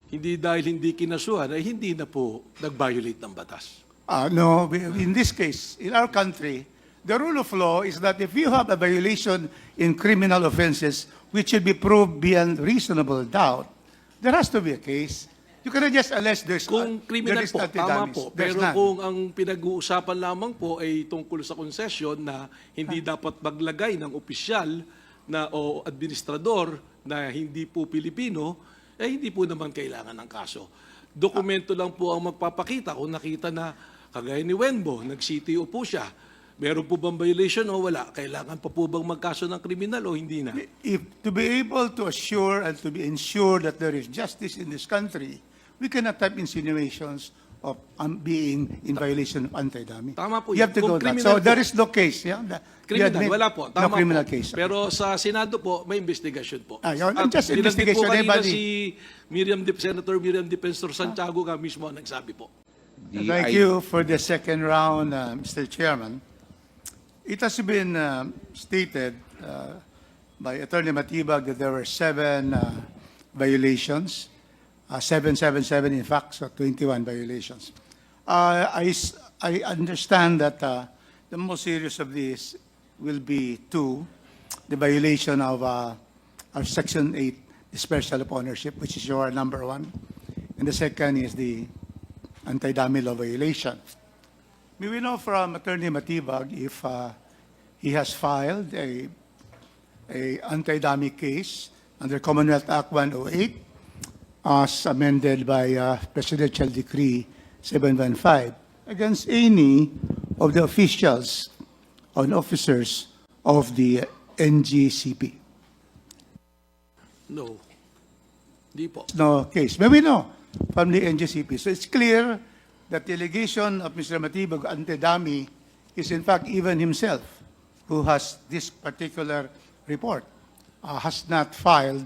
hindi dahil hindi kinasuhan ay hindi na po nag-violate ng batas. No, in this case, in our country, the rule of law is that if you have a violation in criminal offenses which should be proved beyond reasonable doubt, there has to be a case. You cannot just allege Kung criminal po, tama po. There's Pero none. kung ang pinag-uusapan lamang po ay tungkol sa concession na hindi dapat maglagay ng opisyal na o administrador na hindi po Pilipino, hindi po naman kailangan ng kaso. Dokumento lang po ang magpapakita kung nakita na kagaya ni Wenbo, nag-CTO po siya. Meron po bang violation o wala? Kailangan pa po bang magkaso ng kriminal o hindi na? If to be able to assure and to be ensured that there is justice in this country, we cannot have insinuations of being in violation of anti-dummy. Tama po You have to yun. go Kung that. criminal So there po. is no case. Yeah? Criminal, wala po. Tama no criminal po. case. Pero sa Senado po, may investigation po. Yun. At Just binanggit investigation, po kanina anybody. si Senator Miriam Defensor Santiago ka mismo ang nagsabi po. Thank you for the second round, Mr. Chairman. It has been stated by Attorney Matibag that there were 7 violations, 777 in fact, so 21 violations. I understand that the most serious of these will be 2, the violation of our Section 8, the special of ownership, which is your number 1, and the second is the anti-dummy law violation. May we know from Attorney Matibag if he has filed a anti-dummy case under Commonwealth Act 108 as amended by Presidential Decree 715 against any of the officials and officers of the NGCP. No. Di po. No case. May we know from the NGCP. So it's clear that the allegation of Mr. Matibag anti-dummy is in fact even himself, who has this particular report, has not filed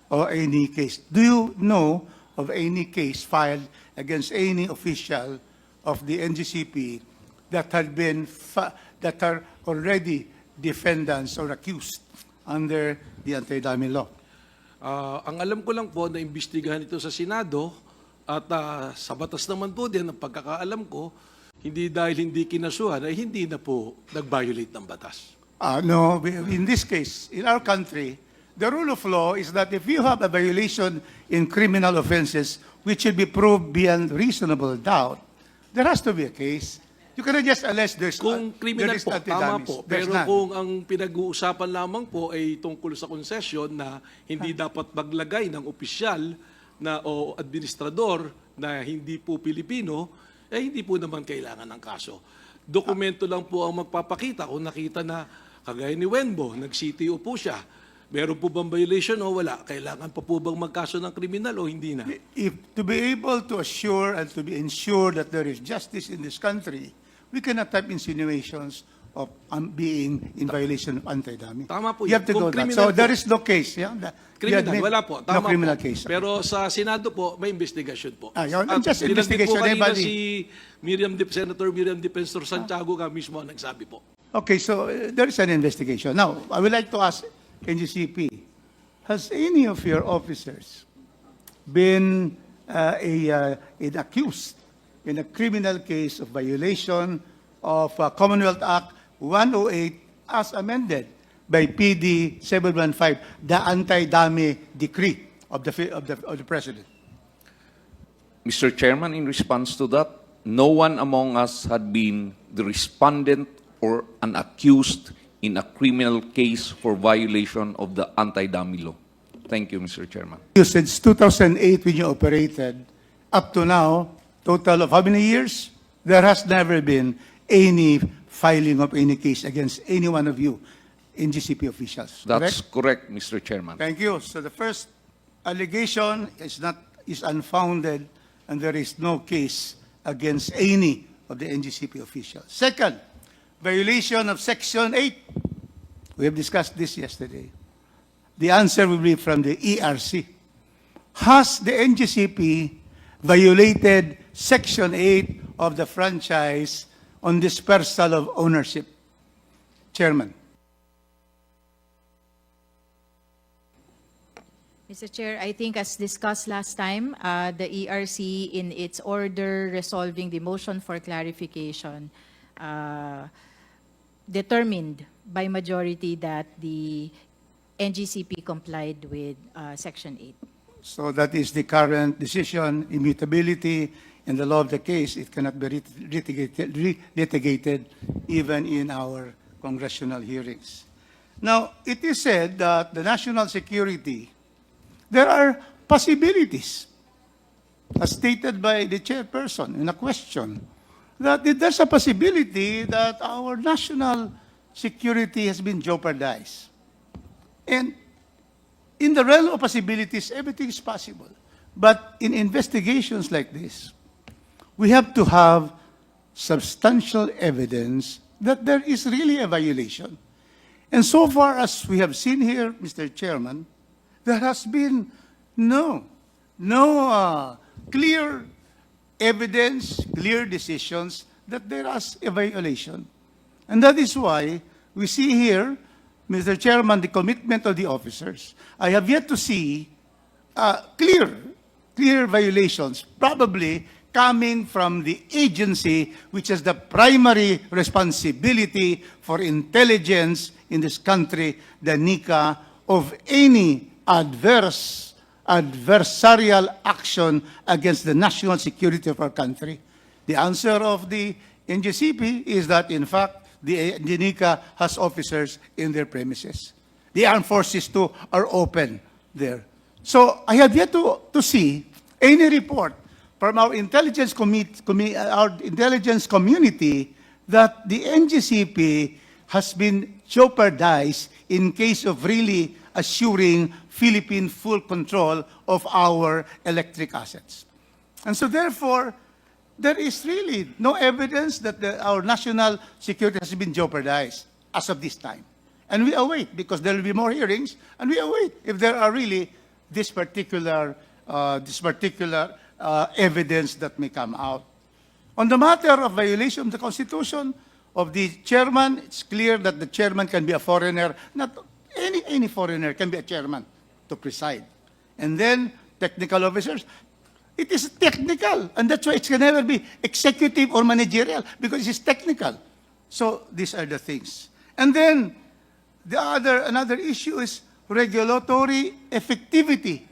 or any case. Do you know of any case filed against any official of the NGCP that had been that are already defendants or accused under the anti-dummy law? Ang alam ko lang po na imbestigahan ito sa Senado at sa batas naman po din, ang pagkakaalam ko, hindi dahil hindi kinasuhan ay hindi na po nag-violate ng batas. No, in this case, in our country, the rule of law is that if you have a violation in criminal offenses which should be proved beyond reasonable doubt, there has to be a case. You cannot just allege Kung criminal there is po, tama anti-dummies. po. There's Pero none. kung ang pinag-uusapan lamang po ay tungkol sa concession na hindi dapat maglagay ng opisyal na o administrador na hindi po Pilipino, hindi po naman kailangan ng kaso. Dokumento lang po ang magpapakita kung nakita na kagaya ni Wenbo, nag-CTO po siya. Meron po bang violation o wala? Kailangan pa po bang magkaso ng kriminal o hindi na? If to be able to assure and to be ensured that there is justice in this country, we cannot have insinuations of being in violation of anti-dummy. Tama po You yun. have to Kung go that. criminal So po- there is no case. Yeah? You Criminal, admit wala po. Tama no criminal po. case. Pero sa Senado po, may investigation po. Yun. At Just binanggit investigation, po kanina anybody. si Senator Miriam Defensor Santiago ka mismo ang nagsabi po. Okay, so there is an investigation. Now, I would like to ask NGCP, has any of your officers been accused in a criminal case of violation of Commonwealth Act 108 as amended by PD 715, the anti-dummy decree of the President? Mr. Chairman, in response to that, no one among us had been the respondent or an accused in a criminal case for violation of the anti-dummy law. Thank you, Mr. Chairman. Since 2008 when you operated, up to now, total of how many years? There has never been any filing of any case against any one of you NGCP officials. That's Correct? correct, Mr. Chairman. Thank you. So the first allegation is unfounded and there is no case against any of the NGCP officials. Second, violation of Section 8. We have discussed this yesterday. The answer will be from the ERC. Has the NGCP violated Section 8 of the franchise on dispersal of ownership? Chairman. Mr. Chair, I think as discussed last time, the ERC in its order resolving the motion for clarification determined by majority that the NGCP complied with Section 8. So that is the current decision, immutability in the law of the case. It cannot be litigated even in our congressional hearings. Now, it is said that the national security, there are possibilities, as stated by the chairperson in a question, that there's a possibility that our national security has been jeopardized. And in the realm of possibilities, everything is possible. But in investigations like this, we have to have substantial evidence that there is really a violation. And so far as we have seen here, Mr. Chairman, there has been no clear evidence, clear decisions that there is a violation. And that is why we see here, Mr. Chairman, the commitment of the officers. I have yet to see clear violations, probably coming from the agency which has the primary responsibility for intelligence in this country, the NICA, of any adversarial action against the national security of our country. The answer of the NGCP is that, in fact, the NICA has officers in their premises. The armed forces, too, are open there. So I have yet to see any report from our intelligence community that the NGCP has been jeopardized in case of really assuring Philippine full control of our electric assets. And so therefore, there is really no evidence that our national security has been jeopardized as of this time. And we await, because there will be more hearings, and we await if there are really this particular evidence that may come out. On the matter of violation of the Constitution of the chairman, it's clear that the chairman can be a foreigner. Not any foreigner can be a chairman to preside. And then technical officers, it is technical, and that's why it can never be executive or managerial, because it's technical. So these are the things. And then another issue is regulatory effectivity.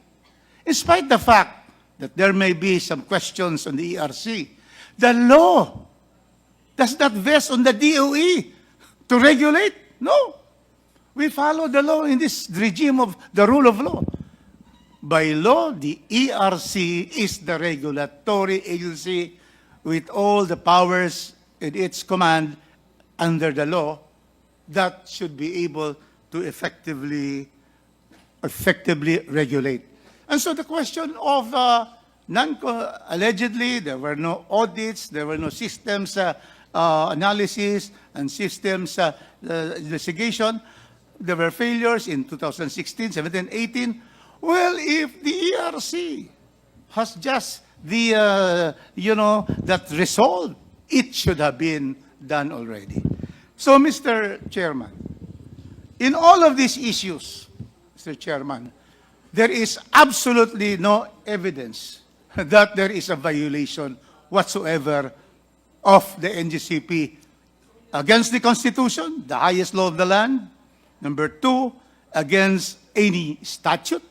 In spite the fact that there may be some questions on the ERC, the law does not vest on the DOE to regulate. No. We follow the law in this regime of the rule of law. By law, the ERC is the regulatory agency with all the powers in its command under the law that should be able to effectively regulate. And so the question of allegedly, there were no audits, there were no systems analysis and systems investigation. There were failures in 2016, 17, 18. Well, if the ERC has just that resolved, it should have been done already. So, Mr. Chairman, in all of these issues, Mr. Chairman, there is absolutely no evidence that there is a violation whatsoever of the NGCP against the Constitution, the highest law of the land. Number two, against any statute,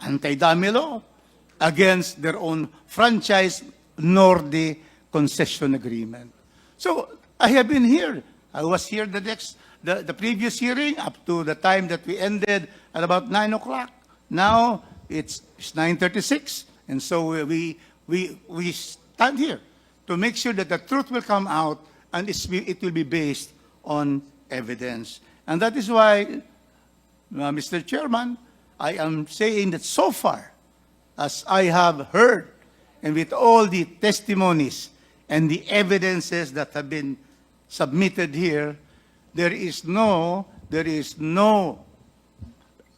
anti-dummy law, against their own franchise, nor the concession agreement. So I have been here. I was here the previous hearing up to the time that we ended at about 9 o'clock. Now it's 9:36, and so we stand here to make sure that the truth will come out and it will be based on evidence. And that is why, Mr. Chairman, I am saying that so far, as I have heard, and with all the testimonies and the evidences that have been submitted here, there is no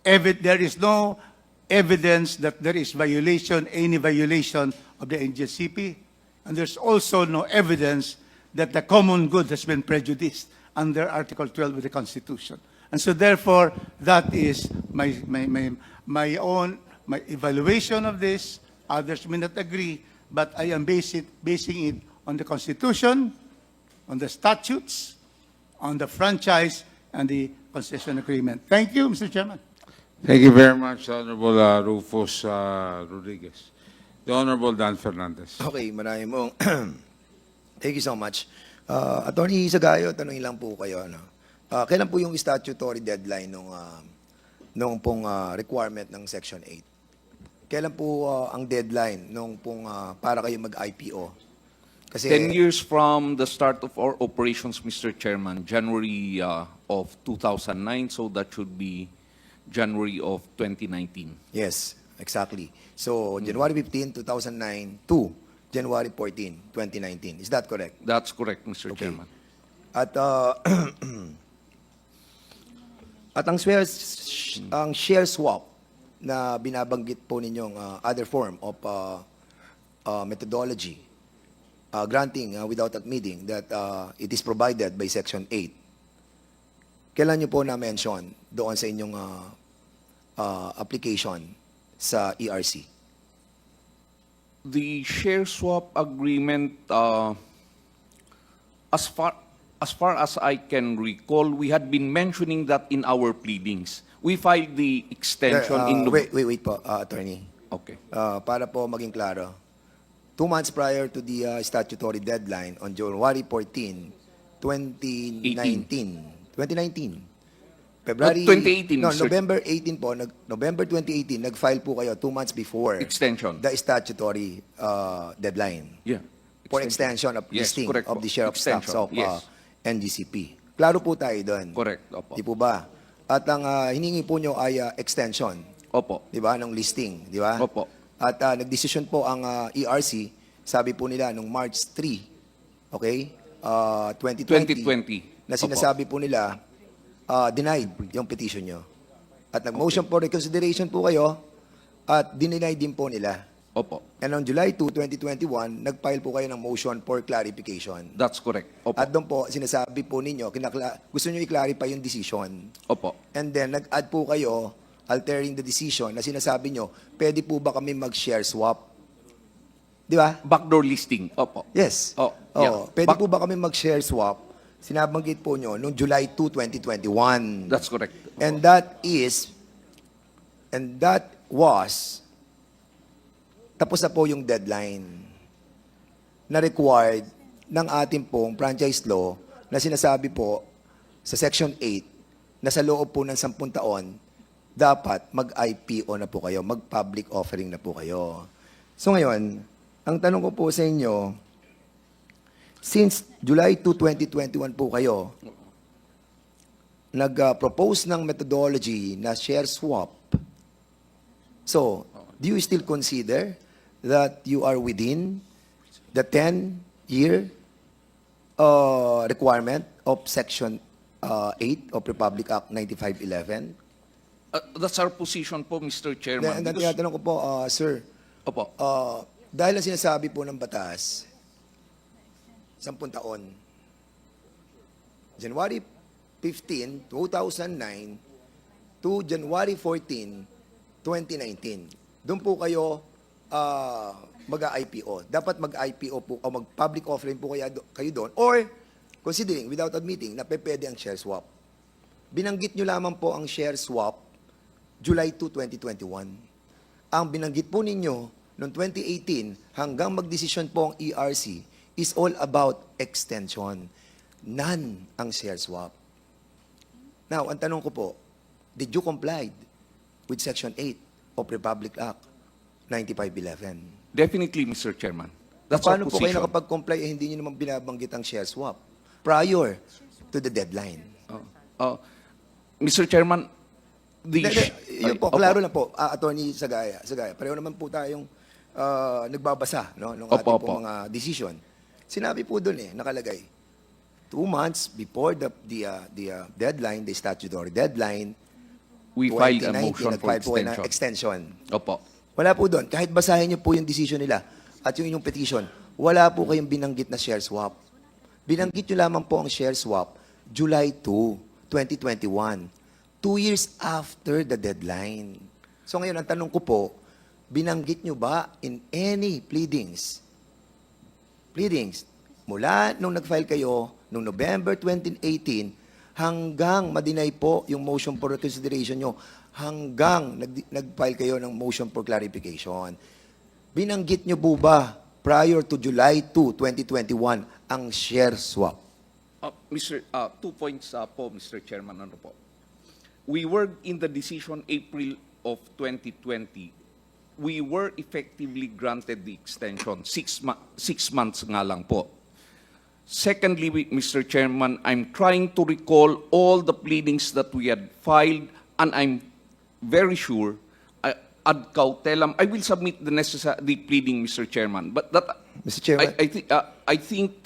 evidence that there is any violation of the NGCP, and there's also no evidence that the common good has been prejudiced under Article 12 of the Constitution. And so therefore, that is my my evaluation of this. Others may not agree, but I am basing it on the Constitution, on the statutes, on the franchise, and the concession agreement. Thank you, Mr. Chairman. Thank you very much, Honorable Rufus Rodriguez. The Honorable Dan Fernandez. Okay, maraming mong thank you so much. Attorney Sagayo, tanungin lang po kayo. Ano? Kailan po yung statutory deadline nung pong requirement ng Section 8? Kailan po ang deadline nung pong para kayo mag-IPO? Kasi 10 years from the start of our operations, Mr. Chairman, January of 2009, so that should be January of 2019. Yes, exactly. So, January 15, 2009 to January 14, 2019. Is that correct? That's correct, Mr. Okay. Chairman. At at ang share swap na binabanggit po ninyong other form of methodology granting without admitting that it is provided by Section 8. Kailan niyo po na-mention doon sa inyong application sa ERC? The share swap agreement, as far as I can recall, we had been mentioning that in our pleadings. We filed the extension in Wait po, attorney. Okay. Para po maging klaro. 2 months prior to the statutory deadline on January 14, 2019. 2019. February 2018, No, sir. November 18 po, November 2018 nag-file po kayo 2 months before Extension. the statutory deadline Yeah. for extension of Yes, listing correct of po. the share of stocks Extension, of yes. NGCP. Klaro po tayo doon. Correct. Opo. Di po ba? At ang hiningi po nyo ay extension, Opo. di ba, ng listing, di ba? Opo. At nagdesisyon po ang ERC, sabi po nila nung March 3, okay, 2020, 2020. na sinasabi po nila, denied yung petition nyo. At nag-motion for reconsideration po kayo, at dinenied din po nila. Opo. And on July 2, 2021, nag-file po kayo ng motion for clarification. That's correct. Opo. At doon po, sinasabi po ninyo, gusto nyo i-clarify yung decision. Opo. And then, nag-add po kayo, altering the decision, na sinasabi nyo, pwede po ba kami mag-share swap? Di ba? Backdoor listing. Opo. Yes. Oh, Oo. yeah. Pwede po ba kami mag-share swap? Sinabanggit po nyo noong July 2, 2021. That's correct. Opo. And that was, tapos na po yung deadline na required ng ating pong franchise law na sinasabi po sa Section 8 na sa loob po ng 10 taon, dapat mag-IPO na po kayo, mag-public offering na po kayo. So ngayon, ang tanong ko po sa inyo, since July 2, 2021 po kayo, nag-propose ng methodology na share swap. So, do you still consider that you are within the 10-year requirement of Section 8 of Republic Act 9511? That's our position po, Mr. Chairman. And Because- tinatanong ko po, sir, Opo. dahil ang sinasabi po ng batas, 10 taon, January 15, 2009 to January 14, 2019. Doon po kayo mag-IPO. Dapat mag-IPO po o mag-public offering po kayo doon or considering without admitting na pwede ang share swap. Binanggit nyo lamang po ang share swap July 2, 2021. Ang binanggit po ninyo noong 2018 hanggang magdesisyon po ang ERC is all about extension. None ang share swap. Now, ang tanong ko po, did you comply with Section 8 of Republic Act 9511? Definitely, Mr. Chairman. That's Paano our po kayo position. nakapag-comply hindi nyo naman binabanggit ang share swap prior to the deadline? Mr. Chairman, Yun po, klaro lang po, Attorney Sagaya. Pareho naman po tayong nagbabasa ng ating Opo, pong mga decision. Sinabi po doon nakalagay, 2 months before the deadline, the statutory deadline, we filed a 2019, motion for nag-file po kayo ng extension. extension. Opo. Wala po doon. Kahit basahin niyo po yung decision nila at yung inyong petition, wala po kayong binanggit na share swap. Binanggit niyo lamang po ang share swap July 2, 2021. 2 years after the deadline. So ngayon, ang tanong ko po, binanggit nyo ba in any pleadings, mula nung nag-file kayo, nung November 2018, hanggang madinay po yung motion for reconsideration nyo, hanggang nag-file kayo ng motion for clarification, binanggit nyo po ba prior to July 2, 2021, ang share swap? Mr. 2 points po, Mr. Chairman. Ano po? We were in the decision April of 2020. We were effectively granted the extension. 6 months nga lang po. Secondly, Mr. Chairman, I'm trying to recall all the pleadings that we had filed, and I'm very sure, ad cautelam, I will submit the necessary pleading, Mr. Chairman. But that, Mr. Chairman? I think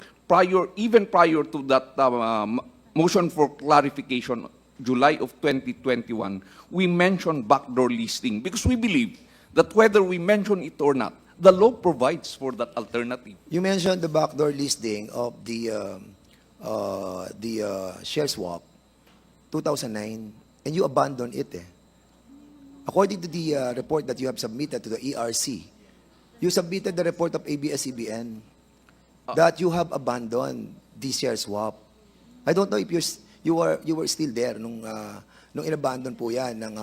even prior to that motion for clarification, July of 2021, we mentioned backdoor listing because we believe that whether we mention it or not, the law provides for that alternative. You mentioned the backdoor listing of the share swap, 2009, and you abandoned it. According to the report that you have submitted to the ERC, you submitted the report of ABS-CBN that you have abandoned the share swap. I don't know if you were still there nung inabandon po yan ng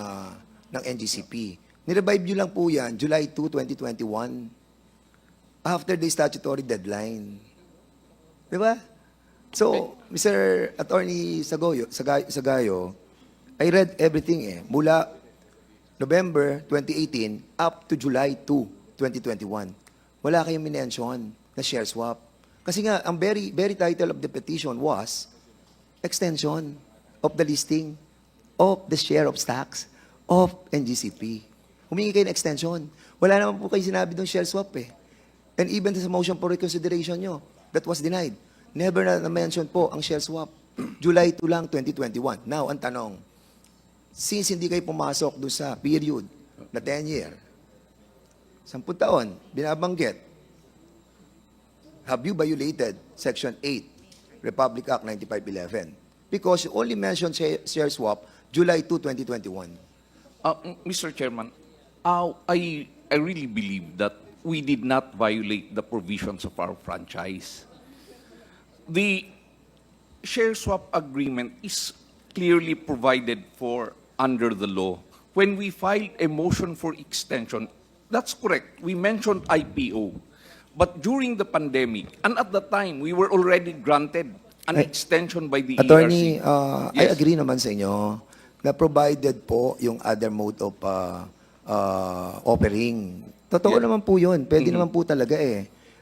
NGCP. Nirevive nyo lang po yan, July 2, 2021, after the statutory deadline. Di ba? So, Mr. Attorney Sagayo, I read everything mula November 2018 up to July 2, 2021. Wala kayong minention na share swap. Kasi nga, ang very title of the petition was extension of the listing of the share of stocks of NGCP. Humingi kayo ng extension. Wala naman po kayo sinabi ng share swap And even sa motion for reconsideration nyo, that was denied. Never na-mention po ang share swap. July 2 lang, 2021. Now, ang tanong, since hindi kayo pumasok doon sa period na 10-year, 10 taon, binabanggit, have you violated Section 8, Republic Act 9511? Because you only mentioned share swap July 2, 2021. Mr. Chairman, I really believe that we did not violate the provisions of our franchise. The share swap agreement is clearly provided for under the law. When we filed a motion for extension, that's correct. We mentioned IPO. But during the pandemic, and at the time, we were already granted an extension by the Attorney, ERC. I Yes. agree naman sa inyo na provided po yung other mode of offering. Totoo Yeah. naman po yun. Pwede naman po talaga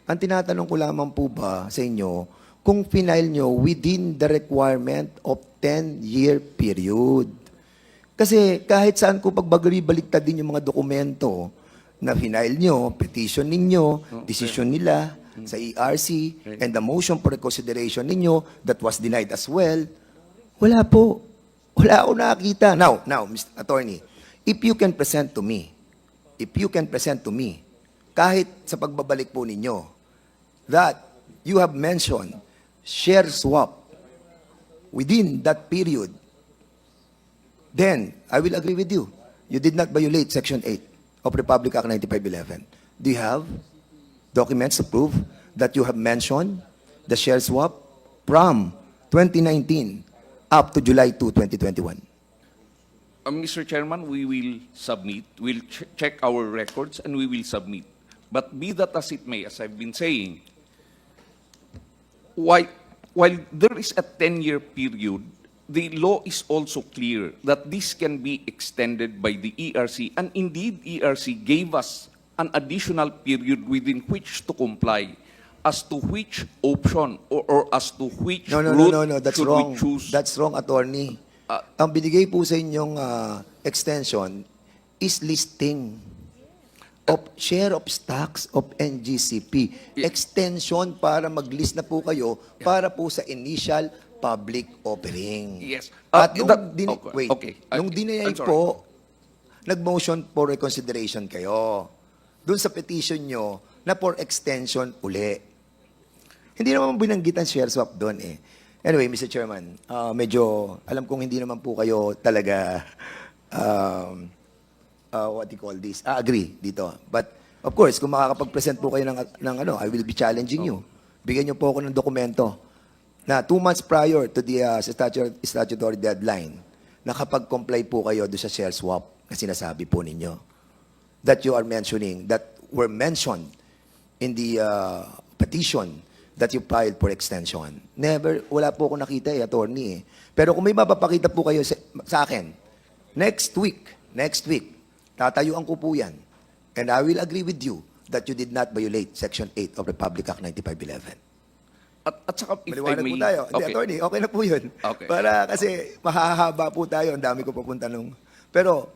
Ang tinatanong ko lamang po ba sa inyo, kung final nyo within the requirement of 10-year period. Kasi kahit saan ko pagbaliktad din yung mga dokumento na final nyo, petition ninyo, decision nila sa ERC, and the motion for reconsideration ninyo that was denied as well, wala po. Wala ako nakakita. Now, Mr. Attorney, if you can present to me, kahit sa pagbabalik po ninyo, that you have mentioned share swap within that period, then I will agree with you. You did not violate Section 8 of Republic Act 9511. Do you have documents to prove that you have mentioned the share swap from 2019 up to July 2, 2021? Mr. Chairman, we will submit. We'll check our records and we will submit. But be that as it may, as I've been saying, while there is a 10-year period, the law is also clear that this can be extended by the ERC. And indeed, ERC gave us an additional period within which to comply as to which option or as to which No, route that's should wrong. we choose. That's wrong, attorney. Ang binigay po sa inyong extension is listing of share of stocks of NGCP. Extension para mag-list na po kayo para po sa initial public offering. Yes. At I'm nung dinayay sorry. po, nag-motion for reconsideration kayo. Doon sa petition nyo na for extension uli. Hindi naman binanggit ang share swap doon Anyway, Mr. Chairman, medyo alam kong hindi naman po kayo talaga what you call this, agree dito. But, of course, kung makakapag-present po kayo ng ano, I will be challenging you. Bigyan niyo po ako ng dokumento na 2 months prior to the statutory deadline, nakapag-comply po kayo doon sa share swap na sinasabi po ninyo. That you are mentioning, that were mentioned in the petition that you filed for extension. Never, wala po ako nakita attorney. Pero kung may mapapakita po kayo sa akin, next week, tatayuan ko po yan. And I will agree with you that you did not violate Section 8 of Republic Act 9511. At saka, if I Maliwanag may... po tayo. Hindi, Okay. attorney, okay na po yun. Okay. Para kasi mahahaba po tayo, ang dami ko papunta nung... Pero,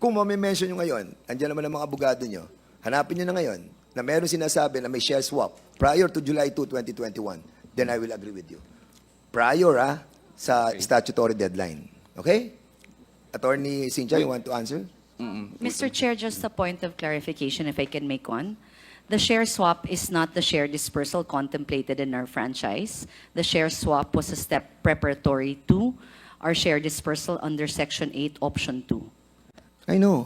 kung mamimension nyo ngayon, andyan naman ang mga abogado nyo, hanapin nyo na ngayon na meron sinasabi na may share swap prior to July 2, 2021, then I will agree with you. Prior, sa statutory deadline. Okay? Attorney Cynthia, you want to answer? Mr. Chair, just a point of clarification, if I can make one. The share swap is not the share dispersal contemplated in our franchise. The share swap was a step preparatory to our share dispersal under Section 8, Option 2. I know.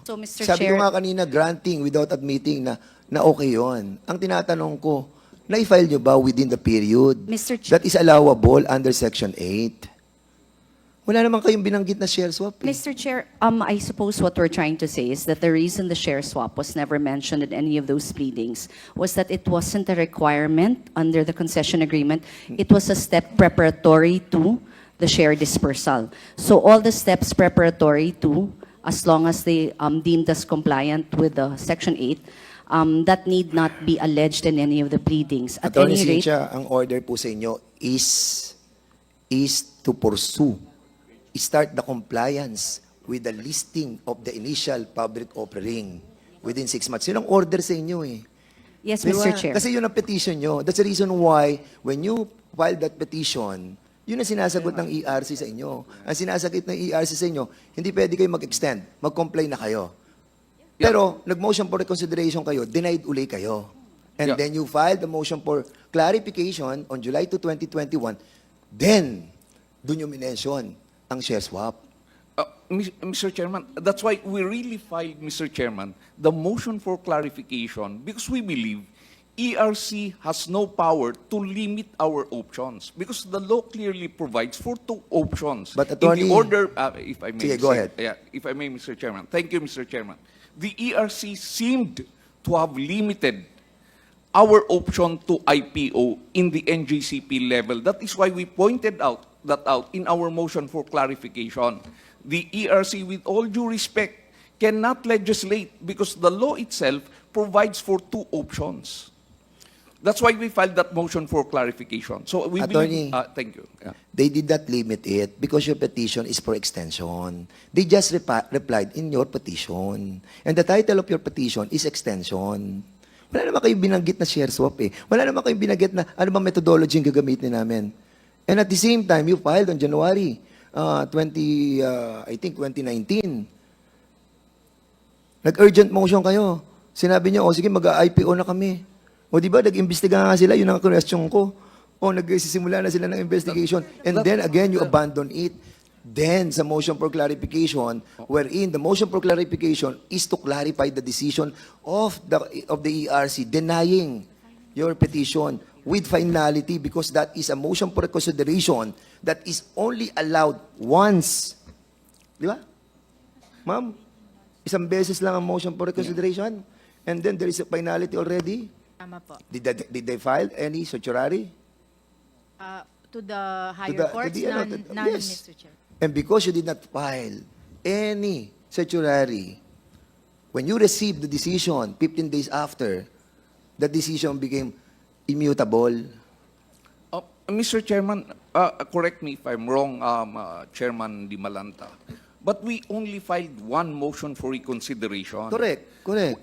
So, Mr. Sabi Chair, ko nga kanina, granting without admitting na okay yon. Ang tinatanong ko, na-file nyo ba within the period Mr. Ch- that is allowable under Section 8? Wala naman kayong binanggit na share swap. Mr. Chair, I suppose what we're trying to say is that the reason the share swap was never mentioned in any of those pleadings was that it wasn't a requirement under the concession agreement. It was a step preparatory to the share dispersal. So all the steps preparatory to, as long as they deemed us compliant with the Section 8, that need not be alleged in any of the pleadings. At Attorney any rate, Cynthia, ang order po sa inyo is to pursue, start the compliance with the listing of the initial public offering within 6 months. Yun ang order sa inyo eh. yes, Di ba? Mr. Chair. Kasi yun ang petition nyo. That's the reason why when you file that petition, yun ang sinasagot ng ERC sa inyo. Ang sinasagot ng ERC sa inyo, hindi pwede kayo mag-extend. Mag-comply na kayo. Pero, nag-motion for reconsideration kayo, denied uli kayo. And Yeah. then you filed the motion for clarification on July 2, 2021. Then, dun yung minention ang share swap. Mr. Chairman, that's why we really filed, Mr. Chairman, the motion for clarification because we believe ERC has no power to limit our options because the law clearly provides for 2 options. But In Attorney- the order, if I may, Sige, go ahead. Yeah, if I may, Mr. Chairman. Thank you, Mr. Chairman. The ERC seemed to have limited our option to IPO in the NGCP level. That is why we pointed out in our motion for clarification. The ERC, with all due respect, cannot legislate because the law itself provides for 2 options. That's why we filed that motion for clarification. So we Attorney- believe, thank you. Yeah. They did not limit it because your petition is for extension. They just replied in your petition. And the title of your petition is extension. Wala naman kayong binanggit na share swap eh. Wala naman kayong binanggit na ano bang methodology yung gagamitin namin. And at the same time, you filed on January 2019. Nag-urgent motion kayo. Sinabi niyo, sige, mag-IPO na kami. O di ba, nag-imbestiga nga sila, yun ang question ko. O nagsisimula na sila ng investigation. And then again, you abandon it. Then, sa motion for clarification, wherein the motion for clarification is to clarify the decision of the ERC denying your petition with finality because that is a motion for reconsideration that is only allowed once. Di ba? Ma'am, isang beses lang ang motion for reconsideration and then there is a finality already. Tama po. Did they file any certiorari? To the higher the- to courts, the- ano, none, yes. Mr. Chair. And because you did not file any certiorari, when you received the decision 15 days after, the decision became immutable. Mr. Chairman, correct me if I'm wrong, Chairman Di Malanta, but we only filed 1 motion for reconsideration. Correct.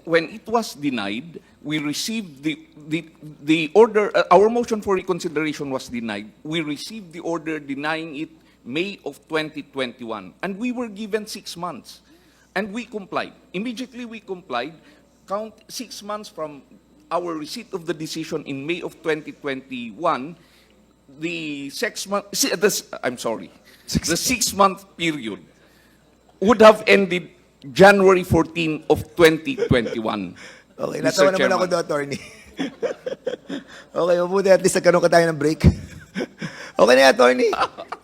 When it was denied, we received the order, our motion for reconsideration was denied. We received the order denying it May of 2021, and we were given 6 months, and we complied. Immediately we complied, count 6 months from our receipt of the decision in May of 2021, the 6-month period would have ended January 14 of 2021. Okay, Mr. natawa naman Chairman. ako doon, attorney. Okay, mabuti at least nagkaroon ka tayo ng break. Okay na yan, attorney.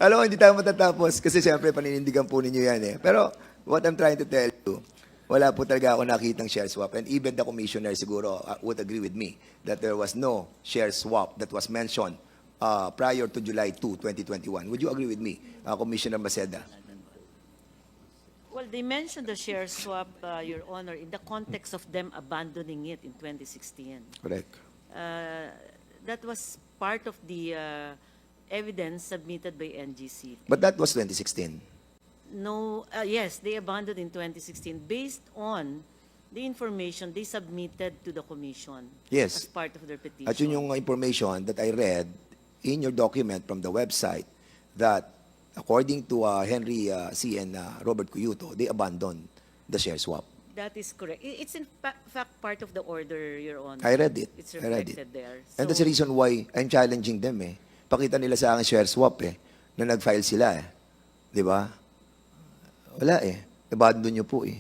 Alam mo, hindi tayo matatapos kasi siyempre paninindigan po ninyo yan eh. Pero what I'm trying to tell you, wala po talaga ako nakitang share swap. And even the commissioner siguro would agree with me that there was no share swap that was mentioned prior to July 2, 2021. Would you agree with me, Commissioner Maceda? Well, they mentioned the share swap, Your Honor, in the context of them abandoning it in 2016. Correct. That was part of the evidence submitted by NGC. But that was 2016. No, yes, they abandoned in 2016 based on the information they submitted to the commission Yes. as part of their petition. At yun yung information that I read in your document from the website that according to Henry C. and Robert Cuyuto, they abandoned the share swap. That is correct. It's in fact part of the order, Your Honor. I read it. It's I read reflected it. there. And that's the reason why I'm challenging them eh. Pakita nila sa akin share swap eh, na nag-file sila eh. Di ba? Wala eh. Abandon nyo po eh.